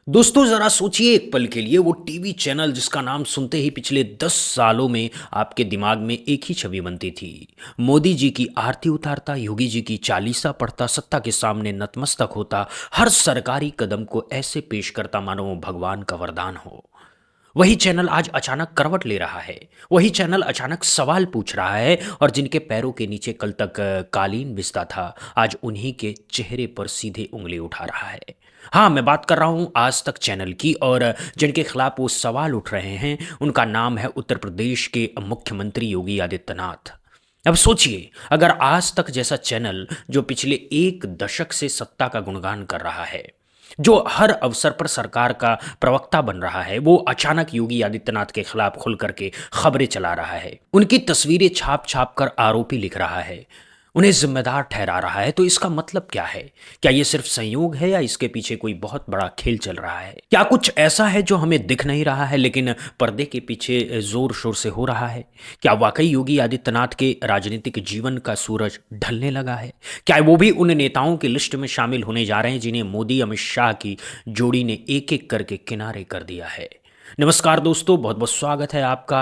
दोस्तों जरा सोचिए एक पल के लिए वो टीवी चैनल जिसका नाम सुनते ही पिछले 10 सालों में आपके दिमाग में एक ही छवि बनती थी। मोदी जी की आरती उतारता, योगी जी की चालीसा पढ़ता, सत्ता के सामने नतमस्तक होता, हर सरकारी कदम को ऐसे पेश करता मानो वो भगवान का वरदान हो। वही चैनल आज अचानक करवट ले रहा है। वही चैनल अचानक सवाल पूछ रहा है और जिनके पैरों के नीचे कल तक कालीन बिछता था, आज उन्हीं के चेहरे पर सीधे उंगली उठा रहा है। हाँ, मैं बात कर रहा हूँ आज तक चैनल की, और जिनके खिलाफ वो सवाल उठ रहे हैं उनका नाम है उत्तर प्रदेश के मुख्यमंत्री योगी आदित्यनाथ। अब सोचिए, अगर आज तक जैसा चैनल जो पिछले एक दशक से सत्ता का गुणगान कर रहा है, जो हर अवसर पर सरकार का प्रवक्ता बन रहा है, वो अचानक योगी आदित्यनाथ के खिलाफ खुल करके खबरें चला रहा है, उनकी तस्वीरें छाप छाप कर आरोपी लिख रहा है, उन्हें जिम्मेदार ठहरा रहा है, तो इसका मतलब क्या है? क्या ये सिर्फ संयोग है या इसके पीछे कोई बहुत बड़ा खेल चल रहा है? क्या कुछ ऐसा है जो हमें दिख नहीं रहा है लेकिन पर्दे के पीछे जोर शोर से हो रहा है? क्या वाकई योगी आदित्यनाथ के राजनीतिक जीवन का सूरज ढलने लगा है? क्या वो भी उन नेताओं की लिस्ट में शामिल होने जा रहे हैं जिन्हें मोदी अमित शाह की जोड़ी ने एक एक करके किनारे कर दिया है? नमस्कार दोस्तों, बहुत बहुत स्वागत है आपका।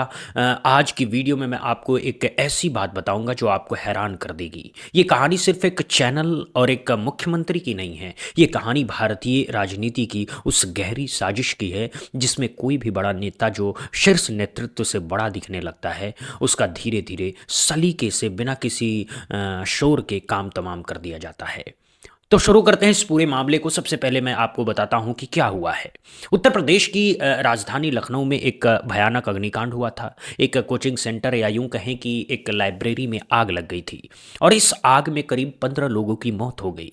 आज की वीडियो में मैं आपको एक ऐसी बात बताऊंगा जो आपको हैरान कर देगी। ये कहानी सिर्फ एक चैनल और एक मुख्यमंत्री की नहीं है। ये कहानी भारतीय राजनीति की उस गहरी साजिश की है जिसमें कोई भी बड़ा नेता जो शीर्ष नेतृत्व से बड़ा दिखने लगता है, उसका धीरे धीरे सलीके से बिना किसी शोर के काम तमाम कर दिया जाता है। तो शुरू करते हैं इस पूरे मामले को। सबसे पहले मैं आपको बताता हूं कि क्या हुआ है। उत्तर प्रदेश की राजधानी लखनऊ में एक भयानक अग्निकांड हुआ था। एक कोचिंग सेंटर या यूं कहें कि एक लाइब्रेरी में आग लग गई थी और इस आग में करीब 15 लोगों की मौत हो गई।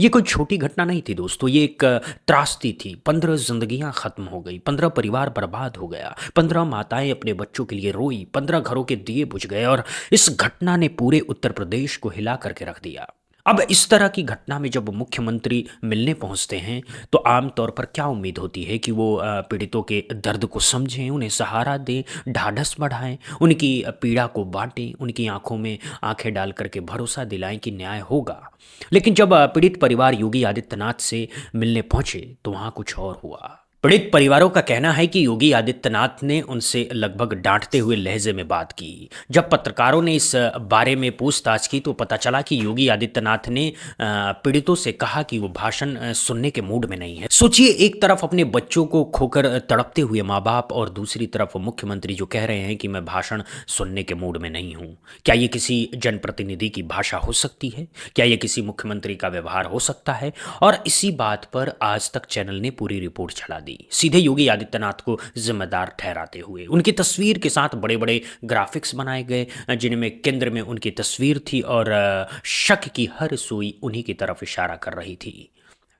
ये कोई छोटी घटना नहीं थी दोस्तों, ये एक त्रासदी थी। 15 जिंदगियां खत्म हो गई, 15 परिवार बर्बाद हो गया, 15 माताएं अपने बच्चों के लिए रोई, 15 घरों के दिए बुझ गए और इस घटना ने पूरे उत्तर प्रदेश को हिला करके रख दिया। अब इस तरह की घटना में जब मुख्यमंत्री मिलने पहुंचते हैं तो आमतौर पर क्या उम्मीद होती है कि वो पीड़ितों के दर्द को समझें, उन्हें सहारा दें, ढाढ़स बढ़ाएं, उनकी पीड़ा को बांटें, उनकी आंखों में आंखें डाल करके भरोसा दिलाएं कि न्याय होगा। लेकिन जब पीड़ित परिवार योगी आदित्यनाथ से मिलने पहुंचे तो वहां कुछ और हुआ। पीड़ित परिवारों का कहना है कि योगी आदित्यनाथ ने उनसे लगभग डांटते हुए लहजे में बात की। जब पत्रकारों ने इस बारे में पूछताछ की तो पता चला कि योगी आदित्यनाथ ने पीड़ितों से कहा कि वो भाषण सुनने के मूड में नहीं है। सोचिए, एक तरफ अपने बच्चों को खोकर तड़पते हुए माँ बाप और दूसरी तरफ मुख्यमंत्री जो कह रहे हैं कि मैं भाषण सुनने के मूड में नहीं हूँ। क्या ये किसी जनप्रतिनिधि की भाषा हो सकती है? क्या ये किसी मुख्यमंत्री का व्यवहार हो सकता है? और इसी बात पर आज तक चैनल ने पूरी रिपोर्ट चला दी, सीधे योगी आदित्यनाथ को जिम्मेदार ठहराते हुए। उनकी तस्वीर के साथ बड़े बड़े ग्राफिक्स बनाए गए जिनमें केंद्र में उनकी तस्वीर थी और शक की हर सुई उन्हीं की तरफ इशारा कर रही थी।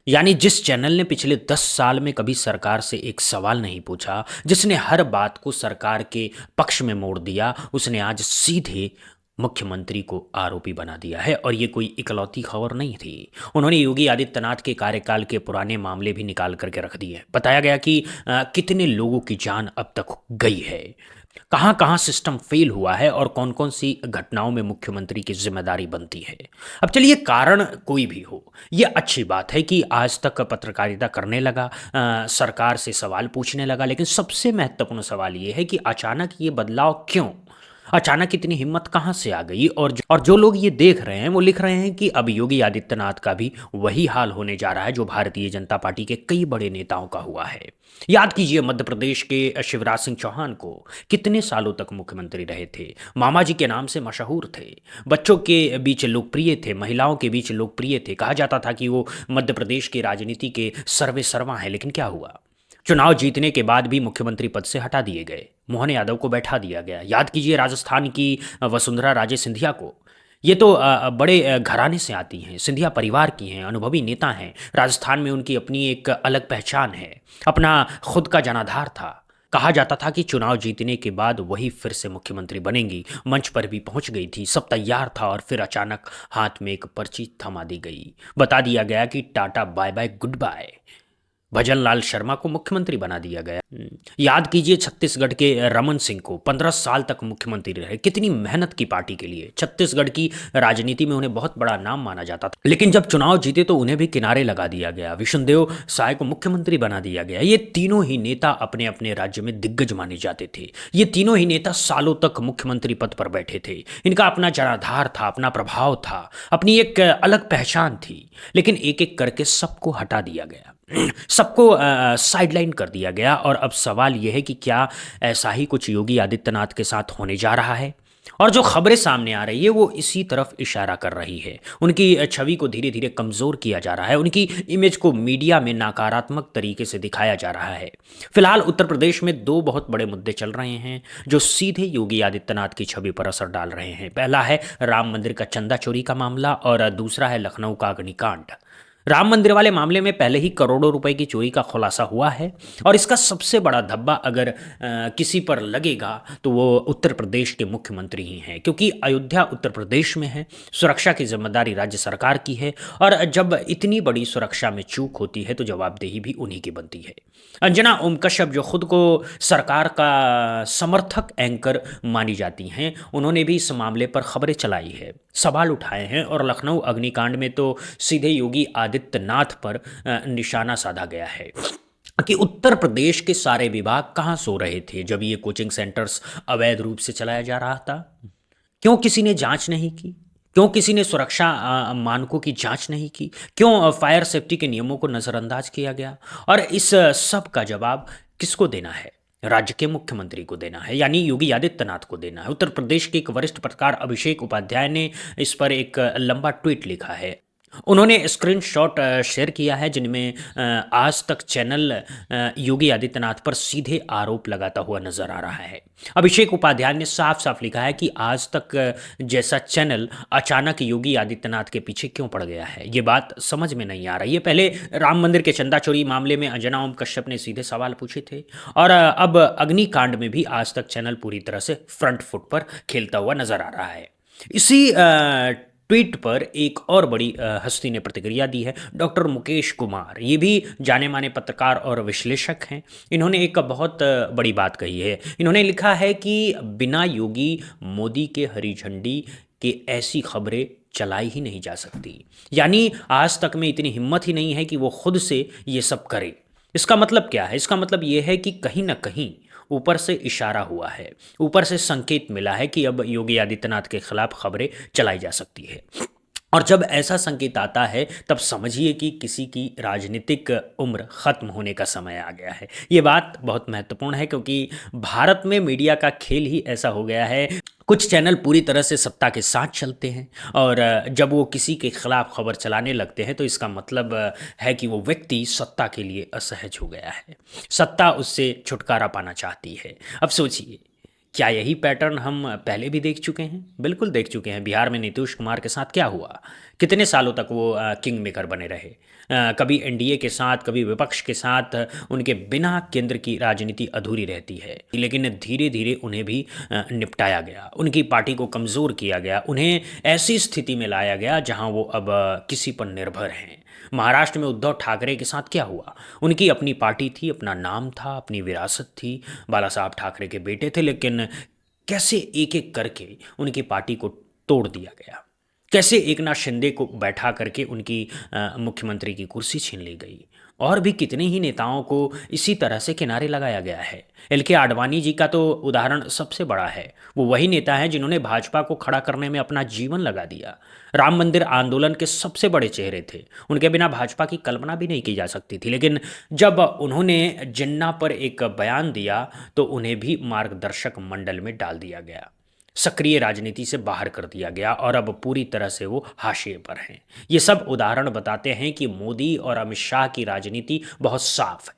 यानी जिस चैनल ने पिछले 10 साल में कभी सरकार से एक सवाल नहीं पूछा, जिसने हर बात को सरकार के पक्ष में मोड़ दिया, उसने आज सीधे मुख्यमंत्री को आरोपी बना दिया है। और ये कोई इकलौती खबर नहीं थी। उन्होंने योगी आदित्यनाथ के कार्यकाल के पुराने मामले भी निकाल करके रख दिए। बताया गया कि कितने लोगों की जान अब तक गई है, कहाँ कहाँ सिस्टम फेल हुआ है और कौन कौन सी घटनाओं में मुख्यमंत्री की जिम्मेदारी बनती है। अब चलिए, कारण कोई भी हो, ये अच्छी बात है कि आज तक पत्रकारिता करने लगा, सरकार से सवाल पूछने लगा। लेकिन सबसे महत्वपूर्ण सवाल ये है कि अचानक ये बदलाव क्यों? अचानक इतनी हिम्मत कहाँ से आ गई? और जो लोग ये देख रहे हैं वो लिख रहे हैं कि अब योगी आदित्यनाथ का भी वही हाल होने जा रहा है जो भारतीय जनता पार्टी के कई बड़े नेताओं का हुआ है। याद कीजिए, मध्य प्रदेश के शिवराज सिंह चौहान को कितने सालों तक मुख्यमंत्री रहे थे, मामा जी के नाम से मशहूर थे, बच्चों के बीच लोकप्रिय थे, महिलाओं के बीच लोकप्रिय थे, कहा जाता था कि वो मध्य प्रदेश की राजनीति के सर्वे सर्वा हैं। लेकिन क्या हुआ? चुनाव जीतने के बाद भी मुख्यमंत्री पद से हटा दिए गए, मोहन यादव को बैठा दिया गया। याद कीजिए राजस्थान की वसुंधरा राजे सिंधिया को। ये तो बड़े घराने से आती हैं, सिंधिया परिवार की हैं, अनुभवी नेता हैं। राजस्थान में उनकी अपनी एक अलग पहचान है, अपना खुद का जनाधार था। कहा जाता था कि चुनाव जीतने के बाद वही फिर से मुख्यमंत्री बनेंगी। मंच पर भी पहुंच गई थी, सब तैयार था और फिर अचानक हाथ में एक पर्ची थमा दी गई। बता दिया गया कि tata bye bye goodbye. Bhajan Lal Sharma को मुख्यमंत्री बना दिया गया। याद कीजिए छत्तीसगढ़ के रमन सिंह को 15 साल तक मुख्यमंत्री रहे, कितनी मेहनत की पार्टी के लिए। छत्तीसगढ़ की राजनीति में उन्हें बहुत बड़ा नाम माना जाता था, लेकिन जब चुनाव जीते तो उन्हें भी किनारे लगा दिया गया। विष्णुदेव साय को मुख्यमंत्री बना दिया गया। ये तीनों ही नेता अपने अपने राज्य में दिग्गज माने जाते थे। ये तीनों ही नेता सालों तक मुख्यमंत्री पद पर बैठे थे। इनका अपना जनाधार था, अपना प्रभाव था, अपनी एक अलग पहचान थी। लेकिन एक एक करके सबको हटा दिया गया, सबको साइडलाइन कर दिया गया। और अब सवाल यह है कि क्या ऐसा ही कुछ योगी आदित्यनाथ के साथ होने जा रहा है? और जो खबरें सामने आ रही है वो इसी तरफ इशारा कर रही है। उनकी छवि को धीरे धीरे कमज़ोर किया जा रहा है, उनकी इमेज को मीडिया में नकारात्मक तरीके से दिखाया जा रहा है। फिलहाल उत्तर प्रदेश में दो बहुत बड़े मुद्दे चल रहे हैं जो सीधे योगी आदित्यनाथ की छवि पर असर डाल रहे हैं। पहला है राम मंदिर का चंदा चोरी का मामला और दूसरा है लखनऊ का अग्निकांड। राम मंदिर वाले मामले में पहले ही करोड़ों रुपए की चोरी का खुलासा हुआ है और इसका सबसे बड़ा धब्बा अगर किसी पर लगेगा तो वो उत्तर प्रदेश के मुख्यमंत्री ही हैं, क्योंकि अयोध्या उत्तर प्रदेश में है, सुरक्षा की जिम्मेदारी राज्य सरकार की है और जब इतनी बड़ी सुरक्षा में चूक होती है तो जवाबदेही भी उन्हीं की बनती है। अंजना ओम कश्यप जो खुद को सरकार का समर्थक एंकर मानी जाती हैं, उन्होंने भी इस मामले पर खबरें चलाई है, सवाल उठाए हैं और लखनऊ अग्निकांड में तो सीधे योगी आदित्यनाथ पर निशाना साधा गया है कि उत्तर प्रदेश के सारे विभाग कहाँ सो रहे थे जब ये कोचिंग सेंटर्स अवैध रूप से चलाया जा रहा था। क्यों किसी ने जांच नहीं की? क्यों किसी ने सुरक्षा मानकों की जांच नहीं की? क्यों फायर सेफ्टी के नियमों को नज़रअंदाज किया गया? और इस सब का जवाब किसको देना है? राज्य के मुख्यमंत्री को देना है, यानी योगी आदित्यनाथ को देना है। उत्तर प्रदेश के एक वरिष्ठ पत्रकार अभिषेक उपाध्याय ने इस पर एक लंबा ट्वीट लिखा है। उन्होंने स्क्रीनशॉट शेयर किया है जिनमें आज तक चैनल योगी आदित्यनाथ पर सीधे आरोप लगाता हुआ नजर आ रहा है। अभिषेक उपाध्याय ने साफ साफ लिखा है कि आज तक जैसा चैनल अचानक योगी आदित्यनाथ के पीछे क्यों पड़ गया है, ये बात समझ में नहीं आ रही है। पहले राम मंदिर के चंदा चोरी मामले में अंजना ओम कश्यप ने सीधे सवाल पूछे थे और अब अग्निकांड में भी आज तक चैनल पूरी तरह से फ्रंट फुट पर खेलता हुआ नजर आ रहा है। इसी ट्वीट पर एक और बड़ी हस्ती ने प्रतिक्रिया दी है, डॉक्टर मुकेश कुमार। ये भी जाने माने पत्रकार और विश्लेषक हैं। इन्होंने एक बहुत बड़ी बात कही है। इन्होंने लिखा है कि बिना योगी मोदी के हरी झंडी के ऐसी खबरें चलाई ही नहीं जा सकती, यानी आज तक में इतनी हिम्मत ही नहीं है कि वो खुद से ये सब करे। इसका मतलब क्या है? इसका मतलब ये है कि कहीं ना कहीं ऊपर से इशारा हुआ है, ऊपर से संकेत मिला है कि अब योगी आदित्यनाथ के खिलाफ खबरें चलाई जा सकती है। और जब ऐसा संकेत आता है तब समझिए कि किसी की राजनीतिक उम्र खत्म होने का समय आ गया है। ये बात बहुत महत्वपूर्ण है क्योंकि भारत में मीडिया का खेल ही ऐसा हो गया है। कुछ चैनल पूरी तरह से सत्ता के साथ चलते हैं और जब वो किसी के खिलाफ खबर चलाने लगते हैं तो इसका मतलब है कि वो व्यक्ति सत्ता के लिए असहज हो गया है, सत्ता उससे छुटकारा पाना चाहती है। अब सोचिए, क्या यही पैटर्न हम पहले भी देख चुके हैं? बिल्कुल देख चुके हैं। बिहार में नीतीश कुमार के साथ क्या हुआ? कितने सालों तक वो किंग मेकर बने रहे, कभी एनडीए के साथ, कभी विपक्ष के साथ। उनके बिना केंद्र की राजनीति अधूरी रहती है, लेकिन धीरे धीरे उन्हें भी निपटाया गया, उनकी पार्टी को कमज़ोर किया गया, उन्हें ऐसी स्थिति में लाया गया जहां वो अब किसी पर निर्भर हैं। महाराष्ट्र में उद्धव ठाकरे के साथ क्या हुआ? उनकी अपनी पार्टी थी, अपना नाम था, अपनी विरासत थी, बाला साहब ठाकरे के बेटे थे, लेकिन कैसे एक एक करके उनकी पार्टी को तोड़ दिया गया, कैसे एकनाथ शिंदे को बैठा करके उनकी मुख्यमंत्री की कुर्सी छीन ली गई। और भी कितने ही नेताओं को इसी तरह से किनारे लगाया गया है। एल.के. आडवाणी जी का तो उदाहरण सबसे बड़ा है। वो वही नेता हैं जिन्होंने भाजपा को खड़ा करने में अपना जीवन लगा दिया। राम मंदिर आंदोलन के सबसे बड़े चेहरे थे, उनके बिना भाजपा की कल्पना भी नहीं की जा सकती थी। लेकिन जब उन्होंने जिन्ना पर एक बयान दिया तो उन्हें भी मार्गदर्शक मंडल में डाल दिया गया, सक्रिय राजनीति से बाहर कर दिया गया और अब पूरी तरह से वो हाशिए पर हैं। ये सब उदाहरण बताते हैं कि मोदी और अमित शाह की राजनीति बहुत साफ है।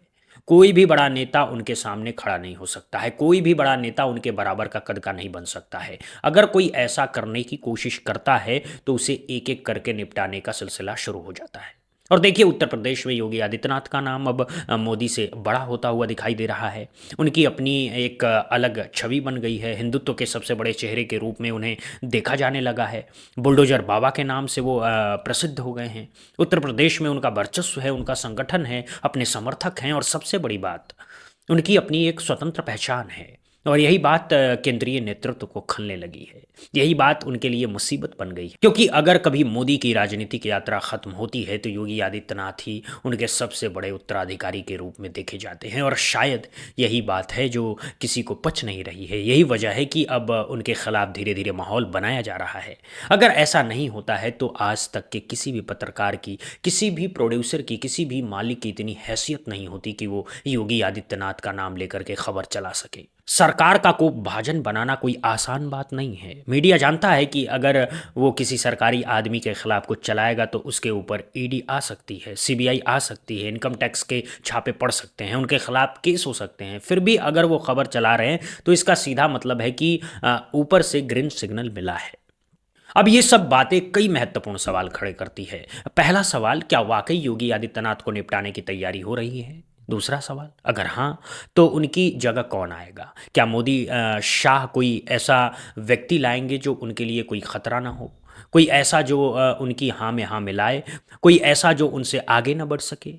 कोई भी बड़ा नेता उनके सामने खड़ा नहीं हो सकता है, कोई भी बड़ा नेता उनके बराबर का कद का नहीं बन सकता है। अगर कोई ऐसा करने की कोशिश करता है तो उसे एक एक करके निपटाने का सिलसिला शुरू हो जाता है। और देखिए उत्तर प्रदेश में योगी आदित्यनाथ का नाम अब मोदी से बड़ा होता हुआ दिखाई दे रहा है। उनकी अपनी एक अलग छवि बन गई है, हिंदुत्व के सबसे बड़े चेहरे के रूप में उन्हें देखा जाने लगा है। बुलडोजर बाबा के नाम से वो प्रसिद्ध हो गए हैं। उत्तर प्रदेश में उनका वर्चस्व है, उनका संगठन है, अपने समर्थक हैं और सबसे बड़ी बात उनकी अपनी एक स्वतंत्र पहचान है। और यही बात केंद्रीय नेतृत्व को खलने लगी है। यही बात उनके लिए मुसीबत बन गई है, क्योंकि अगर कभी मोदी की राजनीतिक यात्रा खत्म होती है तो योगी आदित्यनाथ ही उनके सबसे बड़े उत्तराधिकारी के रूप में देखे जाते हैं। और शायद यही बात है जो किसी को पच नहीं रही है। यही वजह है कि अब उनके खिलाफ धीरे धीरे माहौल बनाया जा रहा है। अगर ऐसा नहीं होता है तो आज तक के किसी भी पत्रकार की, किसी भी प्रोड्यूसर की, किसी भी मालिक की इतनी हैसियत नहीं होती कि वो योगी आदित्यनाथ का नाम लेकर के खबर चला सके। सरकार का को भाजन बनाना कोई आसान बात नहीं है। मीडिया जानता है कि अगर वो किसी सरकारी आदमी के खिलाफ कुछ चलाएगा तो उसके ऊपर ईडी आ सकती है, सीबीआई आ सकती है, इनकम टैक्स के छापे पड़ सकते हैं, उनके खिलाफ केस हो सकते हैं। फिर भी अगर वो खबर चला रहे हैं तो इसका सीधा मतलब है कि ऊपर से ग्रीन सिग्नल मिला है। अब ये सब बातें कई महत्वपूर्ण सवाल खड़े करती है। पहला सवाल, क्या वाकई योगी आदित्यनाथ को निपटाने की तैयारी हो रही है? दूसरा सवाल, अगर हाँ तो उनकी जगह कौन आएगा? क्या मोदी शाह कोई ऐसा व्यक्ति लाएंगे जो उनके लिए कोई खतरा ना हो, कोई ऐसा जो उनकी हाँ में हाँ मिलाए, कोई ऐसा जो उनसे आगे न बढ़ सके?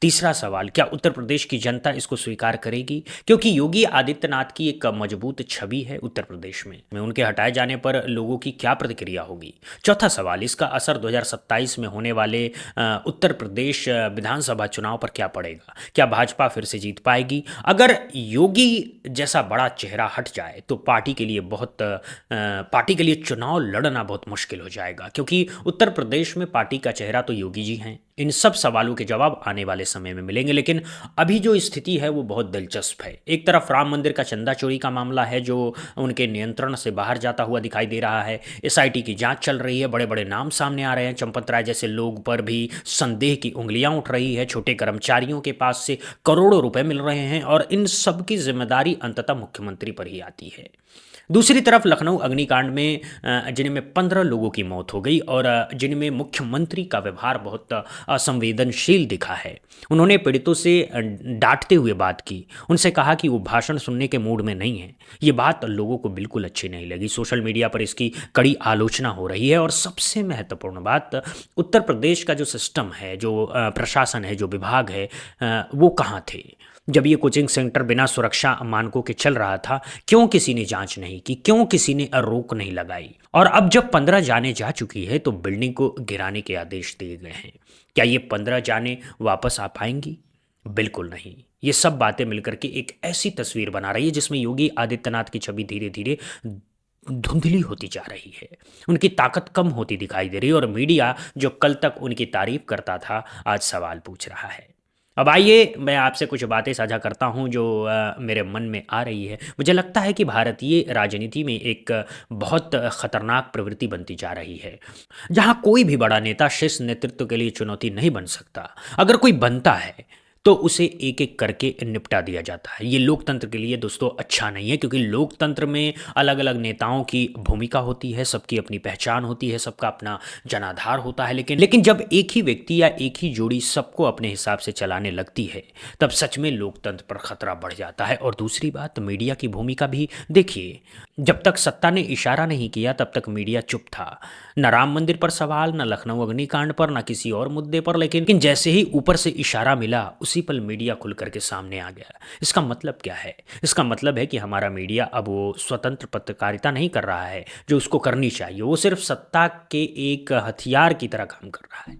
तीसरा सवाल, क्या उत्तर प्रदेश की जनता इसको स्वीकार करेगी? क्योंकि योगी आदित्यनाथ की एक मजबूत छवि है उत्तर प्रदेश में उनके हटाए जाने पर लोगों की क्या प्रतिक्रिया होगी? चौथा सवाल, इसका असर 2027 में होने वाले उत्तर प्रदेश विधानसभा चुनाव पर क्या पड़ेगा? क्या भाजपा फिर से जीत पाएगी? अगर योगी जैसा बड़ा चेहरा हट जाए तो पार्टी के लिए चुनाव लड़ना बहुत मुश्किल हो जाएगा, क्योंकि उत्तर प्रदेश में पार्टी का चेहरा तो योगी जी हैं। इन सब सवालों के जवाब आने वाले समय में मिलेंगे, लेकिन अभी जो स्थिति है वो बहुत दिलचस्प है। एक तरफ राम मंदिर का चंदा चोरी का मामला है जो उनके नियंत्रण से बाहर जाता हुआ दिखाई दे रहा है। एसआईटी की जांच चल रही है, बड़े बड़े नाम सामने आ रहे हैं। चंपत राय जैसे लोग पर भी संदेह की उंगलियां उठ रही है। छोटे कर्मचारियों के पास से करोड़ों रुपए मिल रहे हैं और इन सब की जिम्मेदारी अंततः मुख्यमंत्री पर ही आती है। दूसरी तरफ लखनऊ अग्निकांड में जिनमें 15 लोगों की मौत हो गई और जिनमें मुख्यमंत्री का व्यवहार बहुत असंवेदनशील दिखा है। उन्होंने पीड़ितों से डांटते हुए बात की, उनसे कहा कि वो भाषण सुनने के मूड में नहीं है। ये बात लोगों को बिल्कुल अच्छी नहीं लगी। सोशल मीडिया पर इसकी कड़ी आलोचना हो रही है। और सबसे महत्वपूर्ण बात, उत्तर प्रदेश का जो सिस्टम है, जो प्रशासन है, जो विभाग है, वो कहाँ थे जब ये कोचिंग सेंटर बिना सुरक्षा मानकों के चल रहा था? क्यों किसी ने जांच नहीं की? क्यों किसी ने रोक नहीं लगाई? और अब जब 15 जाने जा चुकी है तो बिल्डिंग को गिराने के आदेश दिए गए हैं। क्या ये 15 जाने वापस आ पाएंगी? बिल्कुल नहीं। ये सब बातें मिलकर के एक ऐसी तस्वीर बना रही है जिसमें योगी आदित्यनाथ की छवि धीरे धीरे धुंधली होती जा रही है। उनकी ताकत कम होती दिखाई दे रही है और मीडिया जो कल तक उनकी तारीफ करता था आज सवाल पूछ रहा है। अब आइए मैं आपसे कुछ बातें साझा करता हूं जो मेरे मन में आ रही है। मुझे लगता है कि भारतीय राजनीति में एक बहुत खतरनाक प्रवृत्ति बनती जा रही है, जहां कोई भी बड़ा नेता शीर्ष नेतृत्व के लिए चुनौती नहीं बन सकता। अगर कोई बनता है तो उसे एक एक करके निपटा दिया जाता है। ये लोकतंत्र के लिए दोस्तों अच्छा नहीं है, क्योंकि लोकतंत्र में अलग अलग नेताओं की भूमिका होती है, सबकी अपनी पहचान होती है, सबका अपना जनाधार होता है। लेकिन जब एक ही व्यक्ति या एक ही जोड़ी सबको अपने हिसाब से चलाने लगती है तब सच में लोकतंत्र पर खतरा बढ़ जाता है। और दूसरी बात, मीडिया की भूमिका भी देखिए। जब तक सत्ता ने इशारा नहीं किया तब तक मीडिया चुप था। न राम मंदिर पर सवाल, न लखनऊ अग्निकांड पर, न किसी और मुद्दे पर। लेकिन जैसे ही ऊपर से इशारा मिला उसी पल मीडिया खुल करके सामने आ गया। इसका मतलब क्या है? इसका मतलब है कि हमारा मीडिया अब वो स्वतंत्र पत्रकारिता नहीं कर रहा है जो उसको करनी चाहिए। वो सिर्फ सत्ता के एक हथियार की तरह काम कर रहा है,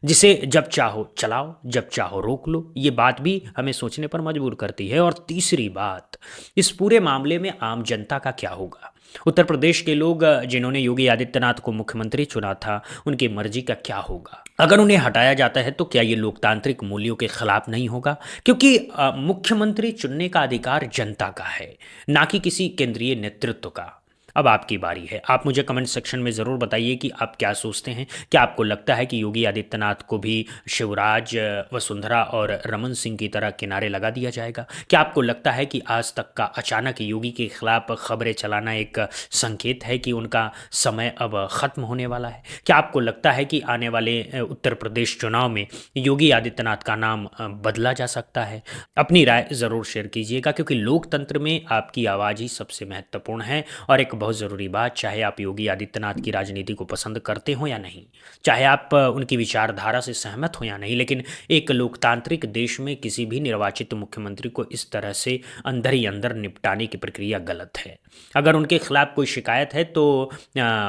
जिसे जब चाहो चलाओ, जब चाहो रोक लो। ये बात भी हमें सोचने पर मजबूर करती है। और तीसरी बात, इस पूरे मामले में आम जनता का क्या होगा? उत्तर प्रदेश के लोग जिन्होंने योगी आदित्यनाथ को मुख्यमंत्री चुना था, उनकी मर्जी का क्या होगा? अगर उन्हें हटाया जाता है तो क्या ये लोकतांत्रिक मूल्यों के खिलाफ नहीं होगा? क्योंकि मुख्यमंत्री चुनने का अधिकार जनता का है, ना कि किसी केंद्रीय नेतृत्व का। अब आपकी बारी है। आप मुझे कमेंट सेक्शन में ज़रूर बताइए कि आप क्या सोचते हैं। क्या आपको लगता है कि योगी आदित्यनाथ को भी शिवराज, वसुंधरा और रमन सिंह की तरह किनारे लगा दिया जाएगा? क्या आपको लगता है कि आज तक का अचानक योगी के खिलाफ खबरें चलाना एक संकेत है कि उनका समय अब खत्म होने वाला है? क्या आपको लगता है कि आने वाले उत्तर प्रदेश चुनाव में योगी आदित्यनाथ का नाम बदला जा सकता है? अपनी राय ज़रूर शेयर कीजिएगा, क्योंकि लोकतंत्र में आपकी आवाज़ ही सबसे महत्वपूर्ण है। और एक बहुत ज़रूरी बात, चाहे आप योगी आदित्यनाथ की राजनीति को पसंद करते हो या नहीं, चाहे आप उनकी विचारधारा से सहमत हो या नहीं, लेकिन एक लोकतांत्रिक देश में किसी भी निर्वाचित मुख्यमंत्री को इस तरह से अंदर ही अंदर निपटाने की प्रक्रिया गलत है। अगर उनके खिलाफ कोई शिकायत है तो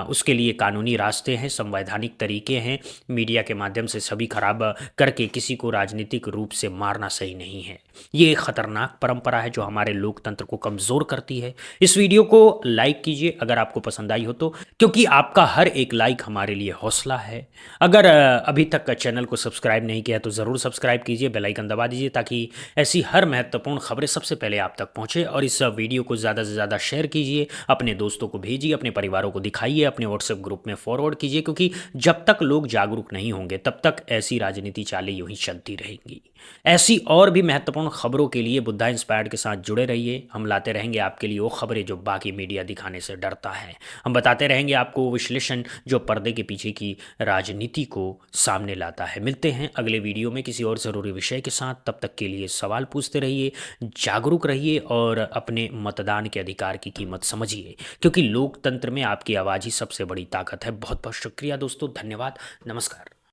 उसके लिए कानूनी रास्ते हैं, संवैधानिक तरीके हैं। मीडिया के माध्यम से सभी खराब करके किसी को राजनीतिक रूप से मारना सही नहीं है। ये एक खतरनाक परंपरा है जो हमारे लोकतंत्र को कमज़ोर करती है। इस वीडियो को लाइक कीजिए अगर आपको पसंद आई हो तो, क्योंकि आपका हर एक लाइक हमारे लिए हौसला है। अगर अभी तक चैनल को सब्सक्राइब नहीं किया तो ज़रूर सब्सक्राइब कीजिए, बेल आइकन दबा दीजिए, ताकि ऐसी हर महत्वपूर्ण खबरें सबसे पहले आप तक पहुंचे। और इस वीडियो को ज़्यादा से ज़्यादा शेयर कीजिए, अपने दोस्तों को भेजिए, अपने परिवारों को दिखाइए, अपने व्हाट्सएप ग्रुप में फॉरवर्ड कीजिए, क्योंकि जब तक लोग जागरूक नहीं होंगे तब तक ऐसी राजनीति चालें यूं ही चलती रहेंगी। ऐसी और भी महत्वपूर्ण खबरों के लिए बुद्धा इंस्पायर्ड के साथ जुड़े रहिए। हम लाते रहेंगे आपके लिए वो खबरें जो बाकी मीडिया दिखाने से डरता है। हम बताते रहेंगे आपको वो विश्लेषण जो पर्दे के पीछे की राजनीति को सामने लाता है। मिलते हैं अगले वीडियो में किसी और ज़रूरी विषय के साथ। तब तक के लिए सवाल पूछते रहिए, जागरूक रहिए और अपने मतदान के अधिकार की कीमत समझिए, क्योंकि लोकतंत्र में आपकी आवाज़ ही सबसे बड़ी ताकत है। बहुत बहुत शुक्रिया दोस्तों, धन्यवाद, नमस्कार।